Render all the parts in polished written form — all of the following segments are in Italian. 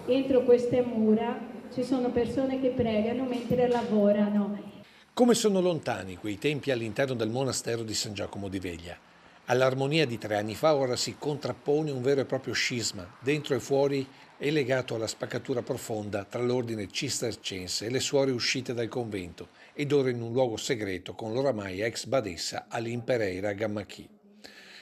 Entro queste mura ci sono persone che pregano mentre lavorano. Come sono lontani quei tempi all'interno del monastero di San Giacomo di Veglia. All'armonia di 3 anni fa ora si contrappone un vero e proprio scisma, dentro e fuori è legato alla spaccatura profonda tra l'ordine cistercense e le suore uscite dal convento ed ora in un luogo segreto con l'oramai ex badessa Aline Pereira Gammachì,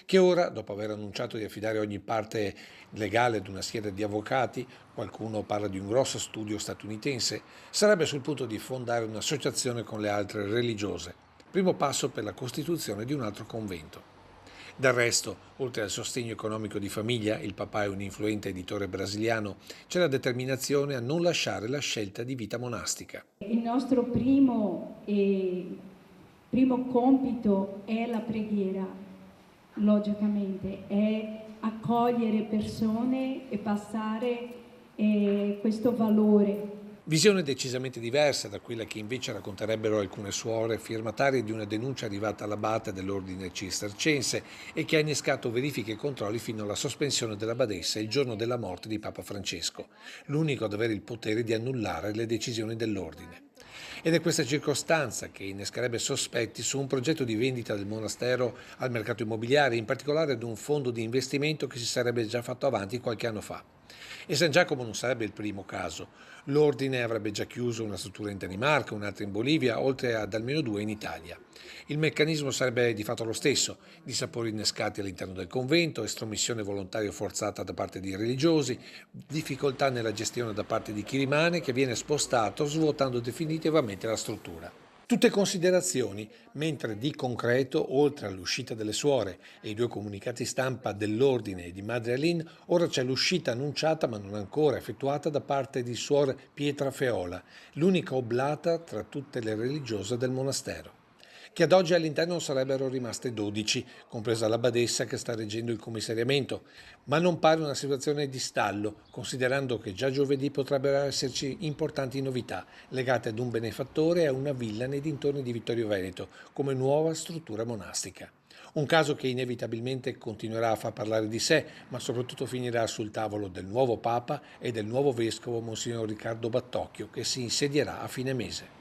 che ora, dopo aver annunciato di affidare ogni parte legale ad una serie di avvocati, qualcuno parla di un grosso studio statunitense, sarebbe sul punto di fondare un'associazione con le altre religiose, primo passo per la costituzione di un altro convento. Del resto, oltre al sostegno economico di famiglia, il papà è un influente editore brasiliano, c'è la determinazione a non lasciare la scelta di vita monastica. Il nostro primo compito è la preghiera, logicamente, è accogliere persone e passare questo valore. Visione decisamente diversa da quella che invece racconterebbero alcune suore firmatarie di una denuncia arrivata all'abate dell'ordine cistercense e che ha innescato verifiche e controlli fino alla sospensione della badessa il giorno della morte di Papa Francesco, l'unico ad avere il potere di annullare le decisioni dell'ordine. Ed è questa circostanza che innescherebbe sospetti su un progetto di vendita del monastero al mercato immobiliare, in particolare ad un fondo di investimento che si sarebbe già fatto avanti qualche anno fa. E San Giacomo non sarebbe il primo caso. L'ordine avrebbe già chiuso una struttura in Danimarca, un'altra in Bolivia, oltre ad almeno 2 in Italia. Il meccanismo sarebbe di fatto lo stesso: dissapori innescati all'interno del convento, estromissione volontaria o forzata da parte di religiosi, difficoltà nella gestione da parte di chi rimane, che viene spostato svuotando definitivamente la struttura. Tutte considerazioni, mentre di concreto, oltre all'uscita delle suore e i 2 comunicati stampa dell'ordine e di Madre Aline, ora c'è l'uscita annunciata ma non ancora effettuata da parte di suor Pietra Feola, l'unica oblata tra tutte le religiose del monastero, che ad oggi all'interno sarebbero rimaste 12, compresa la badessa che sta reggendo il commissariamento, ma non pare una situazione di stallo, considerando che già giovedì potrebbero esserci importanti novità legate ad un benefattore e a una villa nei dintorni di Vittorio Veneto come nuova struttura monastica. Un caso che inevitabilmente continuerà a far parlare di sé, ma soprattutto finirà sul tavolo del nuovo Papa e del nuovo Vescovo Monsignor Riccardo Battocchio, che si insedierà a fine mese.